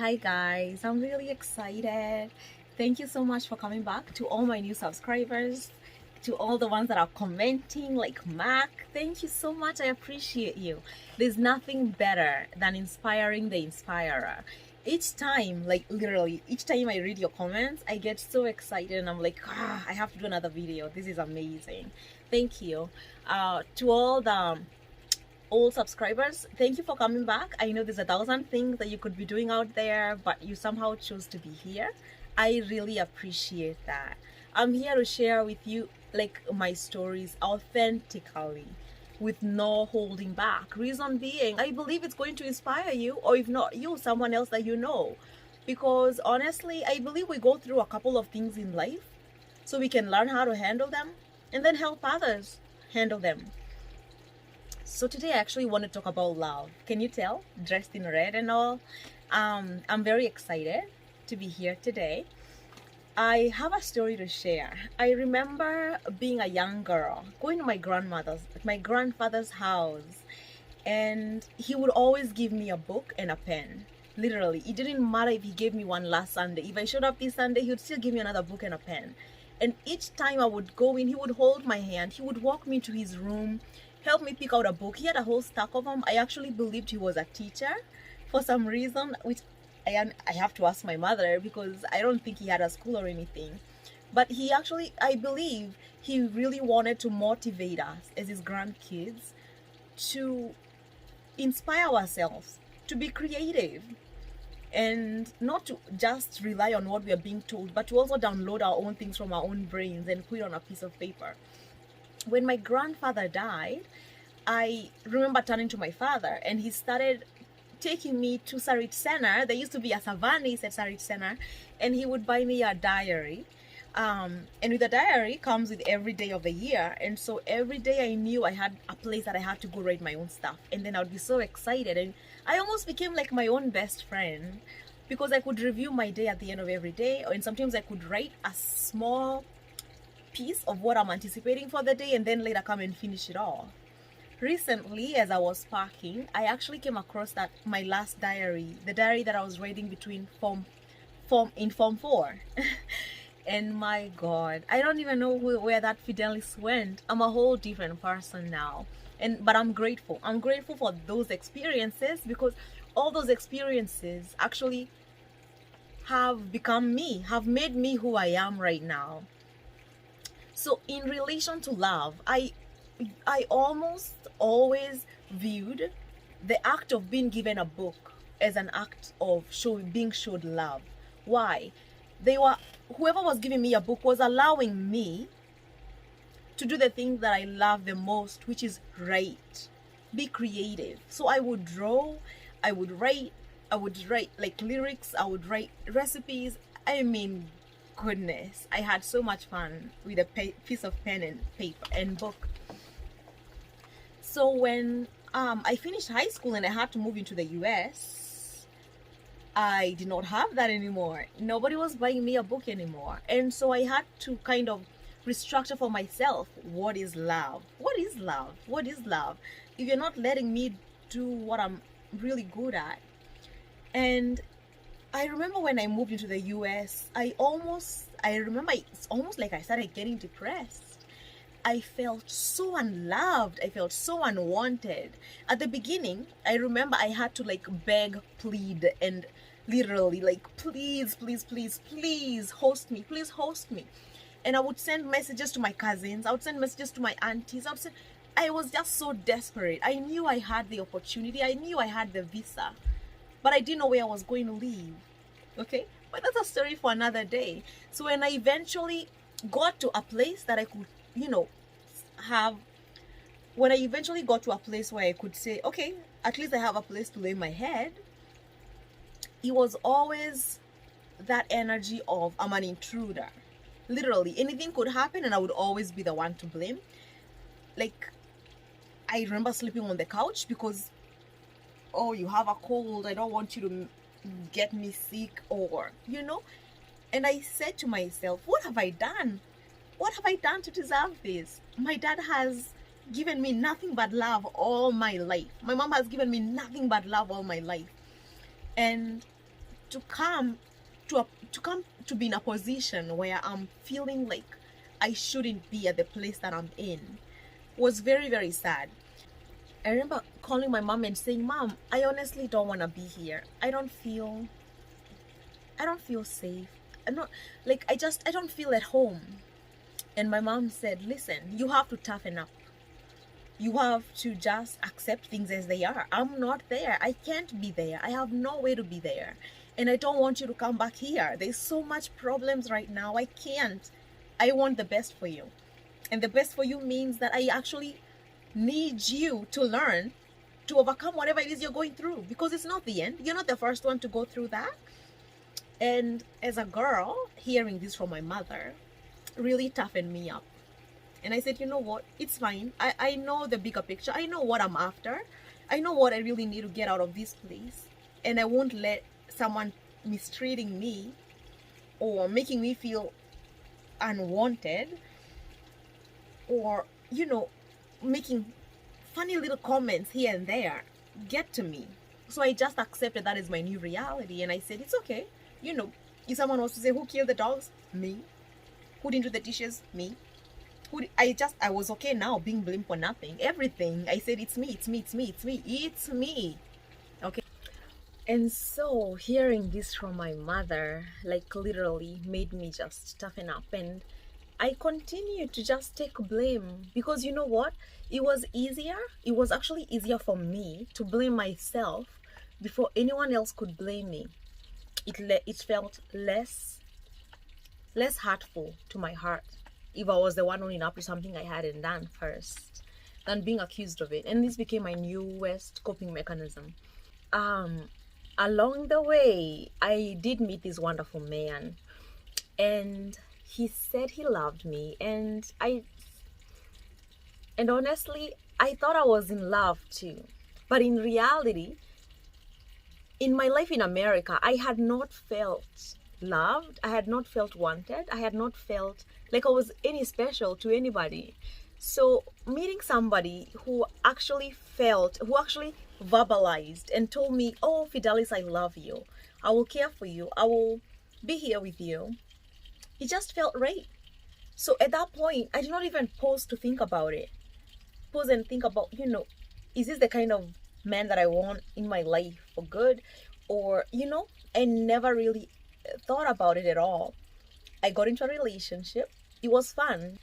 Hi guys, I'm really excited. Thank you so much for coming back. To all my new subscribers, to all the ones that are commenting, like Mac, thank you so much. I appreciate you. There's nothing better than inspiring the inspirer. Each time, like literally, each time I read your comments, I get so excited and I'm like, I have to do another video. This is amazing. Thank you. To all the old subscribers, thank you for coming back. I know there's 1,000 things that you could be doing out there, but you somehow chose to be here. I really appreciate that. I'm here to share with you like my stories authentically, with no holding back. Reason being, I believe it's going to inspire you, or if not you, someone else that you know. Because honestly, I believe we go through a couple of things in life so we can learn how to handle them and then help others handle them. So today I actually want to talk about love. Can you tell? Dressed in red and all. I'm very excited to be here today. I have a story to share. I remember being a young girl, going to my grandfather's house, and he would always give me a book and a pen. Literally, it didn't matter if he gave me one last Sunday. If I showed up this Sunday, he would still give me another book and a pen. And each time I would go in, he would hold my hand. He would walk me to his room, help me pick out a book. He had a whole stack of them. I actually believed he was a teacher for some reason, which I have to ask my mother, because I don't think he had a school or anything. But he actually, I believe he really wanted to motivate us as his grandkids to inspire ourselves, to be creative, and not to just rely on what we are being told, but to also download our own things from our own brains and put it on a piece of paper. When my grandfather died, I remember turning to my father, and he started taking me to Sarit Center. There used to be a Savannah's at Sarit Center, and he would buy me a diary. And with the diary comes with every day of the year. And so every day I knew I had a place that I had to go write my own stuff. And then I would be so excited. And I almost became like my own best friend, because I could review my day at the end of every day. And sometimes I could write a small piece of what I'm anticipating for the day and then later come and finish it all. Recently, as I was packing, I actually came across that my last diary, the diary that I was writing between form 4. And my God, I don't even know where that fidelis went. I'm a whole different person now. But I'm grateful. I'm grateful for those experiences, because all those experiences actually have become me, have made me who I am right now. So in relation to love, I almost always viewed the act of being given a book as an act of being showed love. Why? Whoever was giving me a book was allowing me to do the things that I love the most, which is write, be creative. So I would draw, I would write like lyrics, I would write recipes. I mean, goodness, I had so much fun with a piece of pen and paper and book. So when I finished high school and I had to move into the US, I did not have that anymore. Nobody was buying me a book anymore. And so I had to kind of restructure for myself. What is love? What is love? What is love? If you're not letting me do what I'm really good at. And I remember when I moved into the US, I remember it's almost like I started getting depressed. I felt so unloved. I felt so unwanted. At the beginning, I remember I had to like beg, plead, and literally like, please, please, please, please host me. Please host me. And I would send messages to my cousins. I would send messages to my aunties. I was just so desperate. I knew I had the opportunity. I knew I had the visa, but I didn't know where I was going to live. Okay? But that's a story for another day. So when I eventually got to a place that I could, when I eventually got to a place where I could say, okay, at least I have a place to lay my head, it was always that energy of I'm an intruder. Literally, anything could happen and I would always be the one to blame. Like, I remember sleeping on the couch because, oh, you have a cold, I don't want you to get me sick, or, And I said to myself, what have I done? What have I done to deserve this? My dad has given me nothing but love all my life. My mom has given me nothing but love all my life. And to come to be in a position where I'm feeling like I shouldn't be at the place that I'm in was very, very sad. I remember calling my mom and saying, "Mom, I honestly don't want to be here. I don't feel safe. I'm not like I don't feel at home." And my mom said, "Listen, you have to toughen up. You have to just accept things as they are. I'm not there. I can't be there. I have no way to be there. And I don't want you to come back here. There's so much problems right now. I can't. I want the best for you. And the best for you means that I actually need you to learn to overcome whatever it is you're going through, because it's not the end. You're not the first one to go through that." And as a girl, hearing this from my mother really toughened me up. And I said, "You know what? It's fine. I know the bigger picture. I know what I'm after. I know what I really need to get out of this place. And I won't let someone mistreating me or making me feel unwanted or, making funny little comments here and there get to me." So I just accepted that as my new reality. And I said, "It's okay. If someone wants to say, who killed the dogs? Me. Who didn't do the dishes? Me. I was okay now being blamed for nothing. Everything. I said, it's me, it's me, it's me, it's me, it's me." Okay. And so hearing this from my mother, like literally made me just toughen up. And I continued to just take blame, because you know what? It was actually easier for me to blame myself before anyone else could blame me. It felt less hurtful to my heart if I was the one owning up to something I hadn't done first than being accused of it. And this became my newest coping mechanism. Along the way, I did meet this wonderful man, and he said he loved me, and honestly, I thought I was in love too. But in reality, in my life in America, I had not felt loved. I had not felt wanted. I had not felt like I was any special to anybody. So meeting somebody who actually verbalized and told me, "Oh, Fidelis, I love you. I will care for you. I will be here with you." It just felt right. So at that point, I did not even pause to think about it. Pause and think about, is this the kind of man that I want in my life for good? Or, I never really thought about it at all. I got into a relationship. It was fun.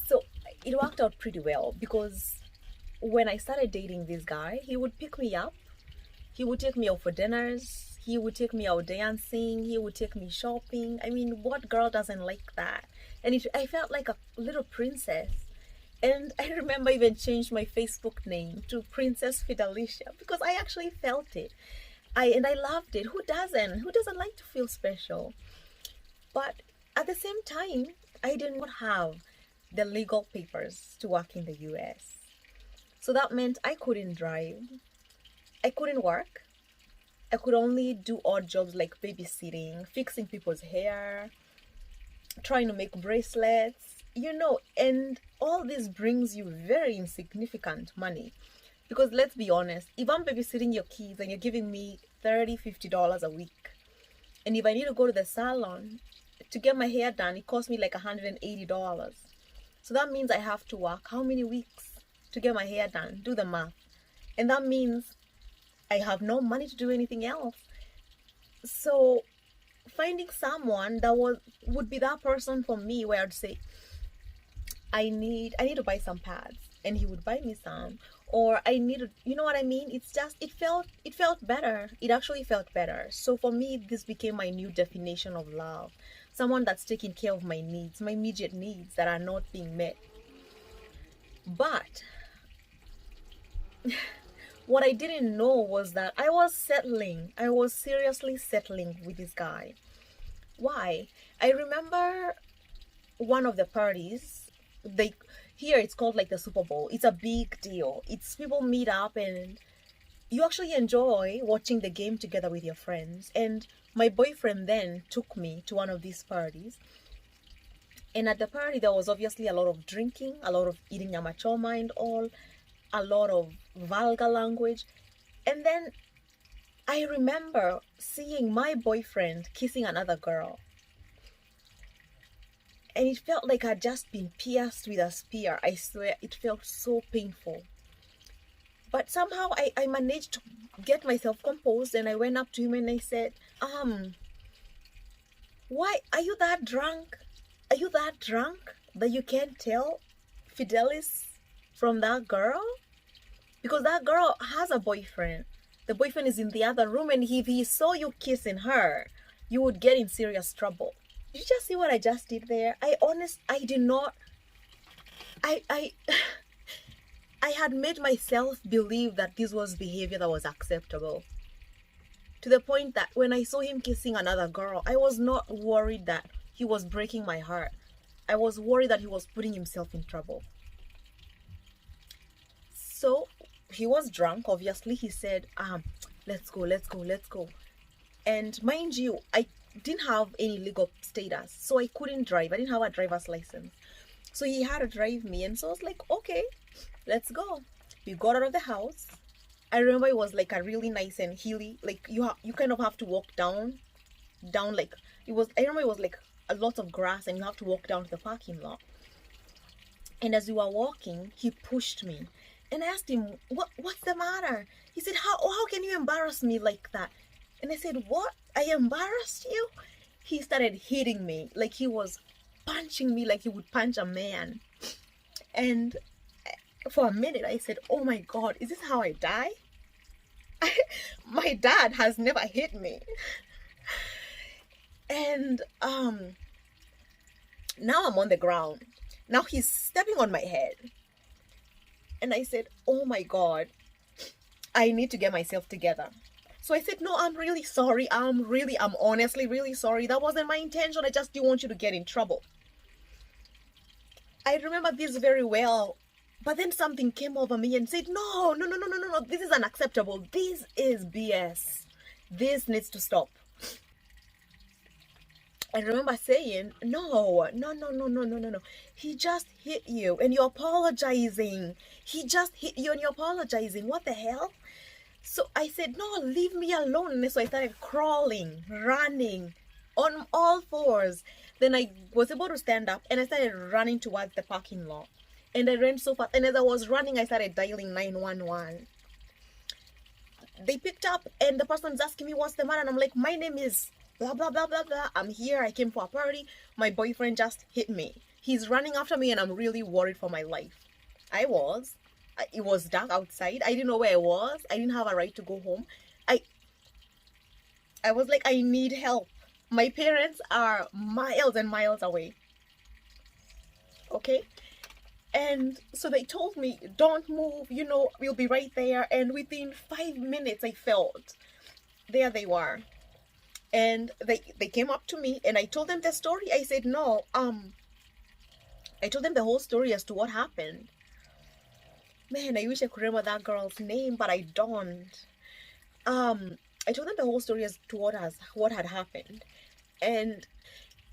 So it worked out pretty well, because when I started dating this guy, he would pick me up. He would take me out for dinners. He would take me out dancing. He would take me shopping. I mean, what girl doesn't like that? And I felt like a little princess. And I remember I even changed my Facebook name to Princess Fidelicia, because I actually felt it. I loved it. Who doesn't? Who doesn't like to feel special? But at the same time, I did not have the legal papers to work in the US. So that meant I couldn't drive. I couldn't work. I could only do odd jobs like babysitting, fixing people's hair, trying to make bracelets, and all this brings you very insignificant money. Because let's be honest, if I'm babysitting your kids and you're giving me $30, $50 a week, and if I need to go to the salon to get my hair done, it costs me like $180. So that means I have to work how many weeks to get my hair done? Do the math. And that means I have no money to do anything else. So finding someone that would be that person for me, where I'd say, I need to buy some pads, and he would buy me some. Or I need to, you know what I mean? It's just, it felt better. It actually felt better. So for me, this became my new definition of love. Someone that's taking care of my needs, my immediate needs that are not being met. But what I didn't know was that I was seriously settling with this guy. Why? I remember one of the parties, here it's called like the Super Bowl. It's a big deal. It's people meet up and you actually enjoy watching the game together with your friends. And my boyfriend then took me to one of these parties. And at the party, there was obviously a lot of drinking, a lot of eating nyamachoma and all, a lot of vulgar language. And then I remember seeing my boyfriend kissing another girl, and it felt like I'd just been pierced with a spear. I swear, it felt so painful. But somehow I managed to get myself composed, and I went up to him and I said, why are you that drunk? Are you that drunk that you can't tell Fidelis from that girl? Because that girl has a boyfriend. The boyfriend is in the other room, and if he saw you kissing her, you would get in serious trouble. Did you just see what I just did there? I did not, I I had made myself believe that this was behavior that was acceptable. To the point that when I saw him kissing another girl, I was not worried that he was breaking my heart. I was worried that he was putting himself in trouble. So he was drunk, obviously. He said, let's go. And mind you, I didn't have any legal status, so I couldn't drive. I didn't have a driver's license. So he had to drive me, and so I was like, okay, let's go. We got out of the house. I remember it was like a really nice and hilly, like you kind of have to walk down like it was. I remember it was like a lot of grass, and you have to walk down to the parking lot. And as we were walking, he pushed me, and I asked him, what's the matter? He said, how can you embarrass me like that? And I said, what? I embarrassed you? He started hitting me, like he was punching me like he would punch a man. And for a minute I said, oh my God, is this how I die? My dad has never hit me. And now I'm on the ground. Now he's stepping on my head. And I said, oh my God, I need to get myself together. So I said, no, I'm really sorry. I'm honestly really sorry. That wasn't my intention. I just didn't want you to get in trouble. I remember this very well. But then something came over me and said, no, this is unacceptable. This is BS. This needs to stop. I remember saying, no. He just hit you and you're apologizing. He just hit you and you're apologizing. What the hell? So I said, no, leave me alone. And so I started crawling, running on all fours. Then I was able to stand up and I started running towards the parking lot. And I ran so fast. And as I was running, I started dialing 911. They picked up and the person's asking me, what's the matter? And I'm like, my name is blah, blah, blah, blah, blah. I'm here. I came for a party. My boyfriend just hit me. He's running after me and I'm really worried for my life. It was dark outside. I didn't know where I was. I didn't have a right to go home. I was like, I need help. My parents are miles and miles away. Okay? And so they told me, don't move, we'll be right there. And within 5 minutes, I felt, there they were. And they came up to me and I told them the story. I said, no, I told them the whole story as to what happened. Man, I wish I could remember that girl's name, but I don't. I told them the whole story as to what had happened. And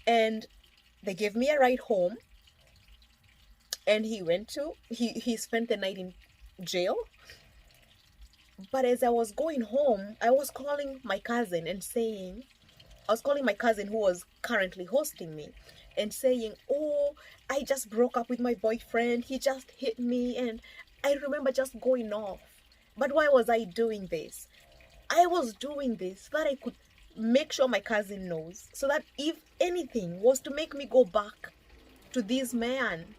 they gave me a ride home. And he spent the night in jail. But as I was going home, I was calling my cousin who was currently hosting me and saying, oh, I just broke up with my boyfriend. He just hit me. And I remember just going off. But why was I doing this? I was doing this so that I could make sure my cousin knows. So that if anything was to make me go back to this man,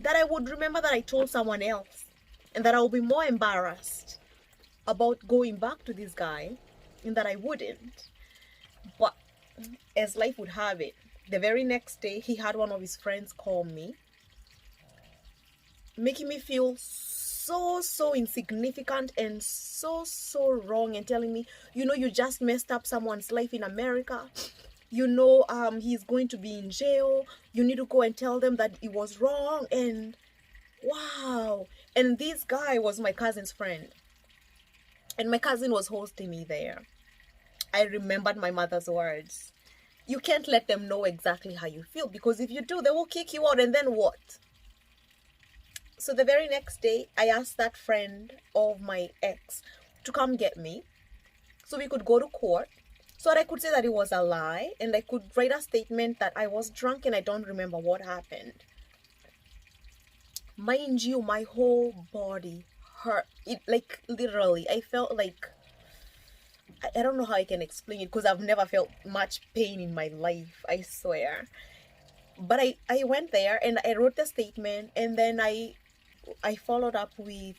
that I would remember that I told someone else and that I would be more embarrassed about going back to this guy and that I wouldn't. But as life would have it, the very next day, he had one of his friends call me, making me feel so insignificant and so wrong and telling me, you just messed up someone's life in America. He's going to be in jail. You need to go and tell them that it was wrong. And wow. And this guy was my cousin's friend. And my cousin was hosting me there. I remembered my mother's words. You can't let them know exactly how you feel, because if you do, they will kick you out, and then what? So the very next day, I asked that friend of my ex to come get me. so we could go to court, so that I could say that it was a lie, and I could write a statement that I was drunk and I don't remember what happened. Mind you, my whole body hurt. It, like, literally, I felt like, I don't know how I can explain it, because I've never felt much pain in my life, I swear. But I went there and I wrote the statement, and then I followed up with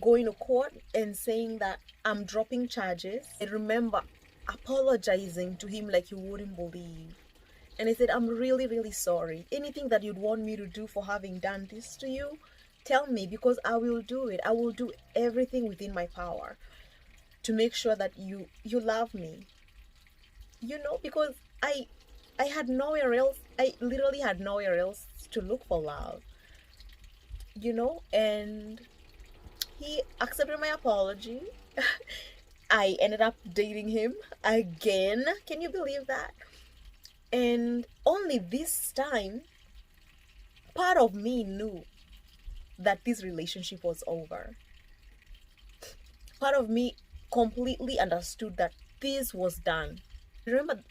going to court and saying that I'm dropping charges. I remember apologizing to him like you wouldn't believe. And I said, I'm really, really sorry. Anything that you'd want me to do for having done this to you, tell me, because I will do it. I will do everything within my power to make sure that you love me. You know, because I had nowhere else. I literally had nowhere else to look for love. You know, and he accepted my apology. I ended up dating him again. Can you believe that? And only this time, part of me knew that this relationship was over. Part of me completely understood that this was done. I remember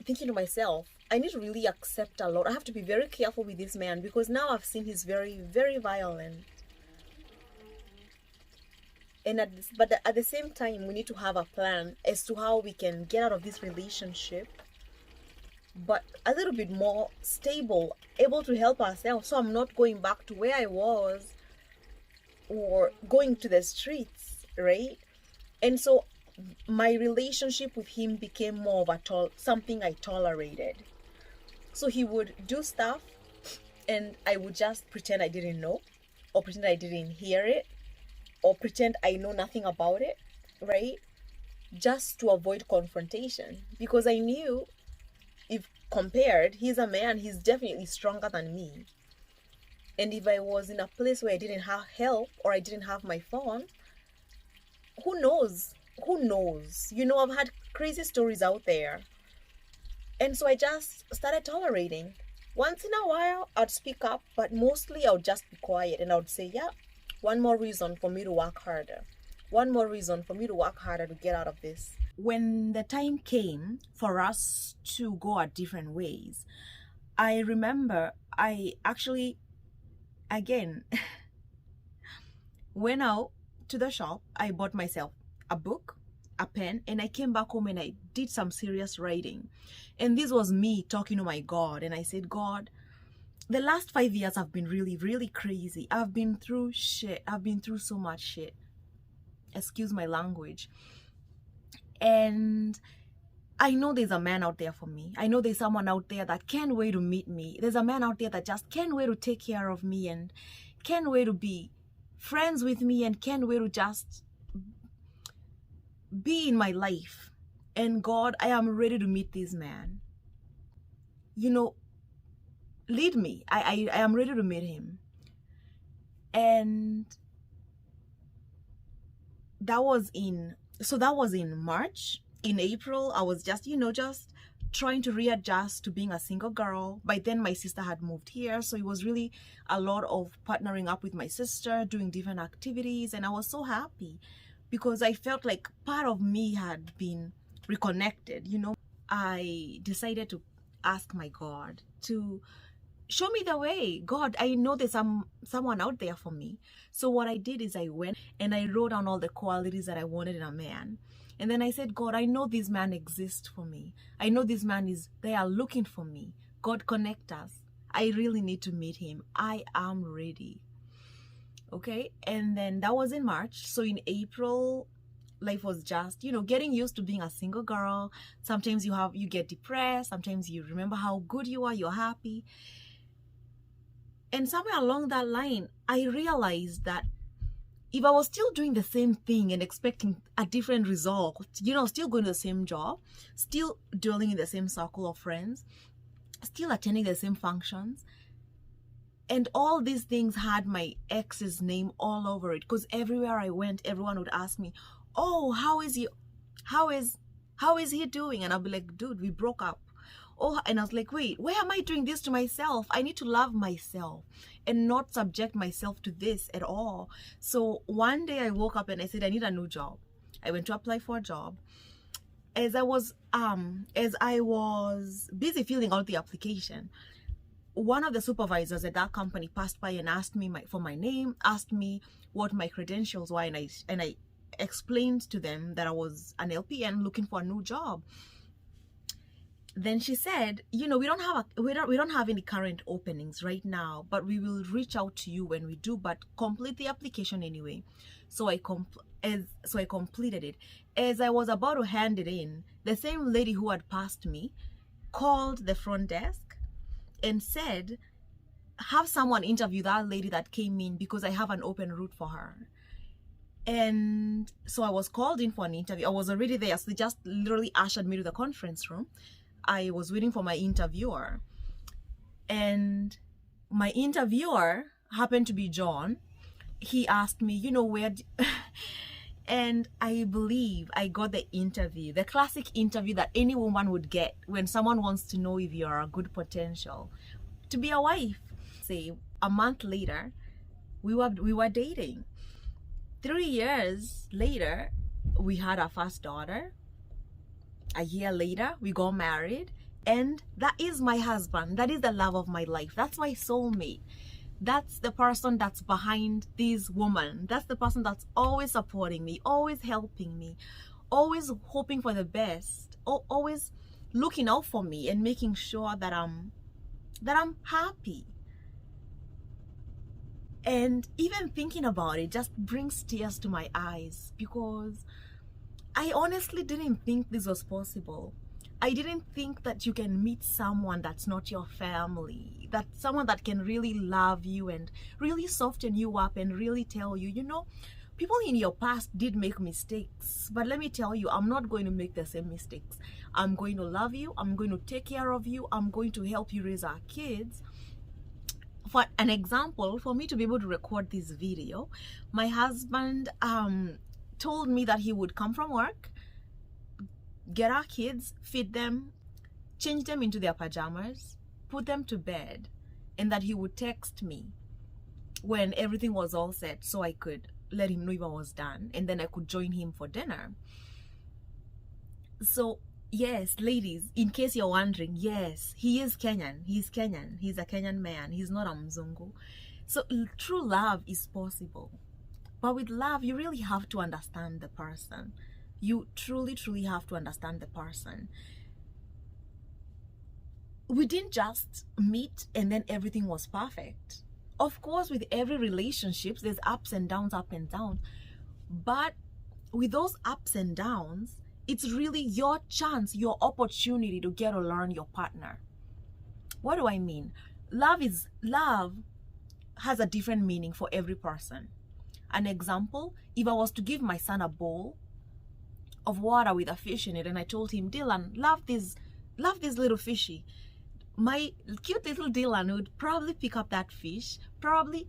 thinking to myself, I need to really accept a lot. I have to be very careful with this man, because now I've seen he's very, very violent. And at the same time, we need to have a plan as to how we can get out of this relationship, but a little bit more stable, able to help ourselves, so I'm not going back to where I was or going to the streets, right? And so my relationship with him became more of something I tolerated. So he would do stuff and I would just pretend I didn't know, or pretend I didn't hear it, or pretend I know nothing about it, right? Just to avoid confrontation, because I knew, if compared, he's a man, he's definitely stronger than me. And if I was in a place where I didn't have help, or I didn't have my phone, who knows? Who knows? You know, I've had crazy stories out there. And so I just started tolerating. Once in a while, I'd speak up, but mostly I would just be quiet, and I would say, yeah, one more reason for me to work harder. One more reason for me to work harder to get out of this. When the time came for us to go our different ways, I remember I actually, again, went out to the shop. I bought myself a book, a pen, and I came back home and I did some serious writing. And this was me talking to my God. And I said, God, the last 5 years have been really, really crazy. I've been through shit. I've been through so much shit. Excuse my language. And I know there's a man out there for me. I know there's someone out there that can't wait to meet me. There's a man out there that just can't wait to take care of me and can't wait to be friends with me and can't wait to just be in my life. And God, I am ready to meet this man. You know, lead me. I am ready to meet him. And that was in March. In April, I was just, just trying to readjust to being a single girl. By then, my sister had moved here, so it was really a lot of partnering up with my sister, doing different activities, and I was so happy because I felt like part of me had been reconnected. I decided to ask my God to show me the way. God, I know there's someone out there for me. So what I did is I went and I wrote down all the qualities that I wanted in a man. And then I said, God, I know this man exists for me. I know this man they are looking for me. God, connect us. I really need to meet him. I am ready. Okay. And then that was in March. So in April, life was just, getting used to being a single girl. Sometimes you get depressed. Sometimes you remember how good you are. You're happy. And somewhere along that line, I realized that if I was still doing the same thing and expecting a different result, still going to the same job, still dwelling in the same circle of friends, still attending the same functions, and all these things had my ex's name all over it, because everywhere I went, everyone would ask me, oh, how is he doing? And I'll be like, dude, we broke up. Oh, and I was like, wait, why am I doing this to myself? I need to love myself and not subject myself to this at all. So one day I woke up and I said, I need a new job. I went to apply for a job. As I was busy filling out the application, one of the supervisors at that company passed by and asked me for my name, asked me what my credentials were, and I explained to them that I was an LPN looking for a new job. Then she said, you know, we don't have any current openings right now, but we will reach out to you when we do, but complete the application anyway. So I completed it. As I was about to hand it in, the same lady who had passed me called the front desk and said, have someone interview that lady that came in because I have an open route for her. And so I was called in for an interview. I was already there, so they just literally ushered me to the conference room. I was waiting for my interviewer, and my interviewer happened to be John. He asked me, you know, and I believe I got the interview, the classic interview that any woman would get when someone wants to know if you're a good potential to be a wife. Say a month later, we were dating. 3 years later, we had our first daughter. A year later, we got married, and that is my husband. That is the love of my life. That's my soulmate. That's the person that's behind this woman. That's the person that's always supporting me, always helping me, always hoping for the best, always looking out for me and making sure that I'm happy. And even thinking about it just brings tears to my eyes, because I honestly didn't think this was possible. I didn't think that you can meet someone that's not your family, that someone that can really love you and really soften you up and really tell you, you know, people in your past did make mistakes, but let me tell you, I'm not going to make the same mistakes. I'm going to love you. I'm going to take care of you. I'm going to help you raise our kids. For an example, for me to be able to record this video, my husband told me that he would come from work, get our kids, feed them, change them into their pajamas, put them to bed, and that he would text me when everything was all set so I could let him know if I was done, and then I could join him for dinner. So yes, ladies, in case you're wondering, yes, he is Kenyan. He's Kenyan. He's a Kenyan man. He's not a Mzungu. So true love is possible. But with love, you really have to understand the person. You truly, truly have to understand the person. We didn't just meet and then everything was perfect. Of course, with every relationship, there's ups and downs, But with those ups and downs, it's really your chance, your opportunity to get to learn your partner. What do I mean? Love has a different meaning for every person. An example, if I was to give my son a bowl of water with a fish in it, and I told him, Dylan, love this little fishy, my cute little Dylan would probably pick up that fish, probably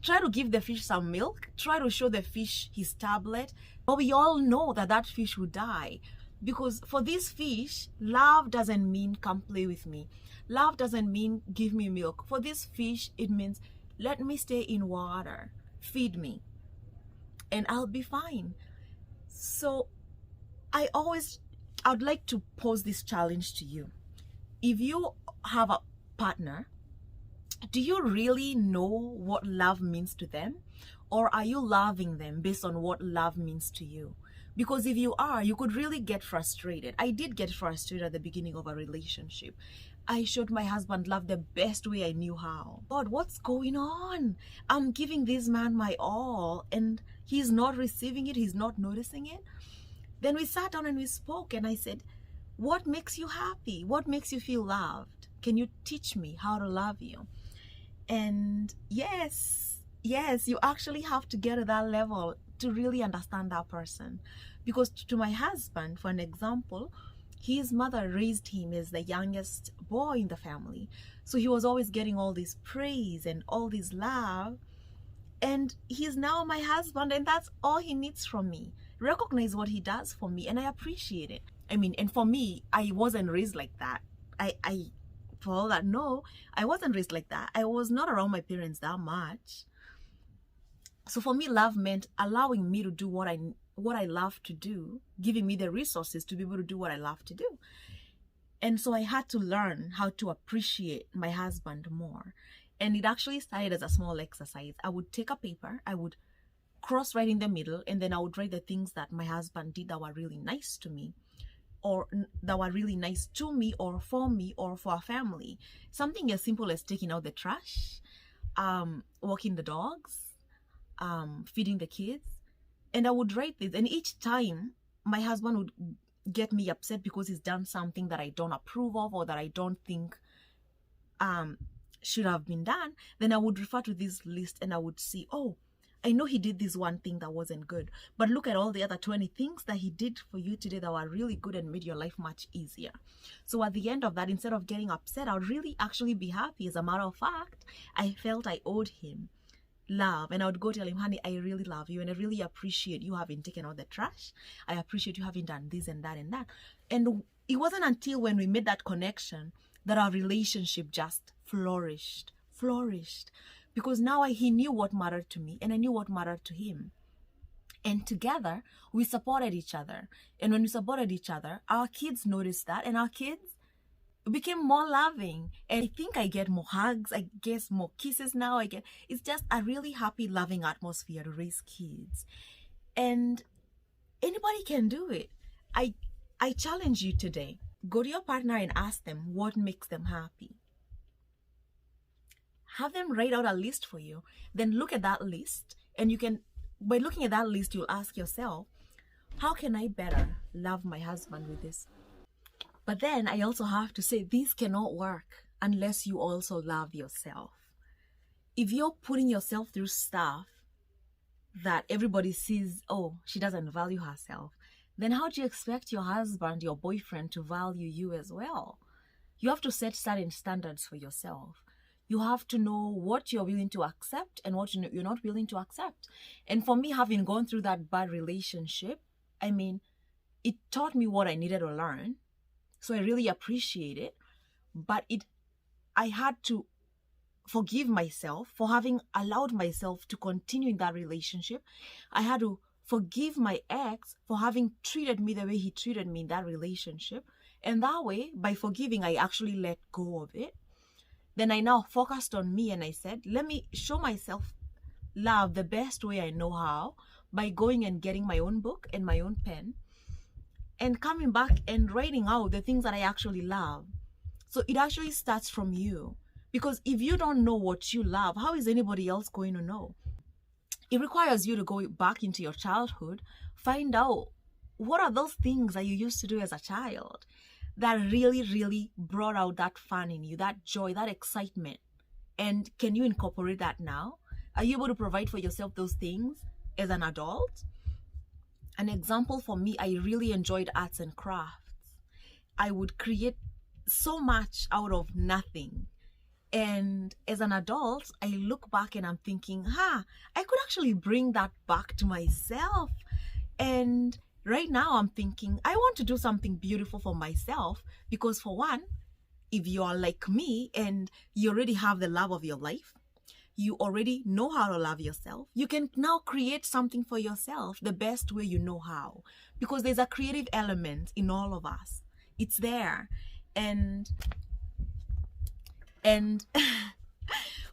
try to give the fish some milk, try to show the fish his tablet, but we all know that that fish would die. Because for this fish, love doesn't mean come play with me. Love doesn't mean give me milk. For this fish, it means let me stay in water, feed me, and I'll be fine. So I'd like to pose this challenge to you. If you have a partner, do you really know what love means to them? Or are you loving them based on what love means to you? Because if you are, you could really get frustrated. I did get frustrated at the beginning of a relationship. I showed my husband love the best way I knew how. God, what's going on? I'm giving this man my all and he's not receiving it, he's not noticing it. Then we sat down and we spoke, and I said, what makes you happy? What makes you feel loved? Can you teach me how to love you? And yes, you actually have to get to that level to really understand that person. Because to my husband, for an example, his mother raised him as the youngest boy in the family. So he was always getting all this praise and all this love. And he's now my husband, and that's all he needs from me. Recognize what he does for me, and I appreciate it. I mean, and for me, I wasn't raised like that. For all that, no, I wasn't raised like that. I was not around my parents that much. So for me, love meant allowing me to do what I what I love to do, giving me the resources to be able to do what I love to do. And so I had to learn how to appreciate my husband more. And it actually started as a small exercise. I would take a paper, I would cross right in the middle, and then I would write the things that my husband did that were really nice to me, or that were really nice to me or for our family. Something as simple as taking out the trash, walking the dogs, feeding the kids. And I would write this, and each time my husband would get me upset because he's done something that I don't approve of or that I don't think should have been done. Then I would refer to this list and I would see, oh, I know he did this one thing that wasn't good, but look at all the other 20 things that he did for you today that were really good and made your life much easier. So at the end of that, instead of getting upset, I would really actually be happy. As a matter of fact, I felt I owed him love, and I would go tell him, honey, I really love you and I really appreciate you having taken out the trash. I appreciate you having done this and that and that. And it wasn't until when we made that connection that our relationship just flourished, because now he knew what mattered to me and I knew what mattered to him. And together we supported each other. And when we supported each other, our kids noticed that, and our kids became more loving. And I think I get more hugs, I guess more kisses now. It's just a really happy, loving atmosphere to raise kids. And anybody can do it. I challenge you today. Go to your partner and ask them what makes them happy. Have them write out a list for you. Then look at that list, and you can, by looking at that list, you'll ask yourself, how can I better love my husband with this? But then I also have to say, this cannot work unless you also love yourself. If you're putting yourself through stuff that everybody sees, oh, she doesn't value herself, then how do you expect your husband, your boyfriend, to value you as well? You have to set certain standards for yourself. You have to know what you're willing to accept and what you're not willing to accept. And for me, having gone through that bad relationship, I mean, it taught me what I needed to learn. So I really appreciate it. But I had to forgive myself for having allowed myself to continue in that relationship. I had to forgive my ex for having treated me the way he treated me in that relationship. And that way, by forgiving, I actually let go of it. Then I now focused on me and I said, let me show myself love the best way I know how, by going and getting my own book and my own pen and coming back and writing out the things that I actually love. So it actually starts from you, because if you don't know what you love, how is anybody else going to know? It requires you to go back into your childhood, find out what are those things that you used to do as a child that really brought out that fun in you, that joy, that excitement. And can you incorporate that now? Are you able to provide for yourself those things as an adult? An example for me, I really enjoyed arts and crafts. I would create so much out of nothing. And as an adult, I look back and I'm thinking, I could actually bring that back to myself. And right now I'm thinking, I want to do something beautiful for myself, because for one, if you are like me and you already have the love of your life, you already know how to love yourself, you can now create something for yourself the best way you know how, because there's a creative element in all of us. It's there. And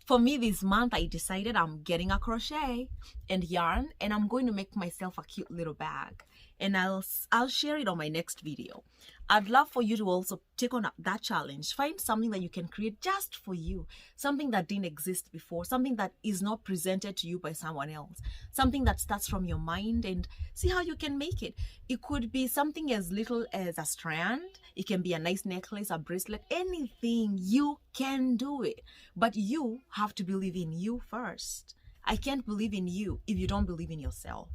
for me this month, I decided I'm getting a crochet and yarn, and I'm going to make myself a cute little bag, and I'll share it on my next video. I'd love for you to also take on that challenge. Find something that you can create just for you, something that didn't exist before, something that is not presented to you by someone else, something that starts from your mind, and see how you can make it. It could be something as little as a strand. It can be a nice necklace, a bracelet, anything. You can do it, but you have to believe in you first. I can't believe in you if you don't believe in yourself.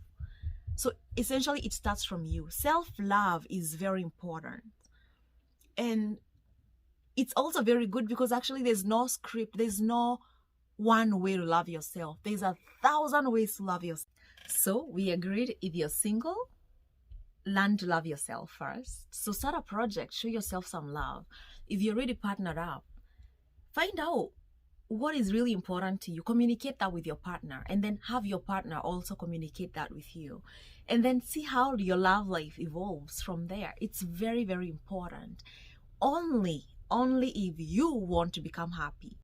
So essentially, it starts from you. Self-love is very important. And it's also very good because actually there's no script. There's no one way to love yourself. There's 1,000 ways to love yourself. So we agreed, if you're single, learn to love yourself first. So start a project, show yourself some love. If you're already partnered up, find out what is really important to you, communicate that with your partner, and then have your partner also communicate that with you, and then see how your love life evolves from there. It's very, very important. Only if you want to become happy,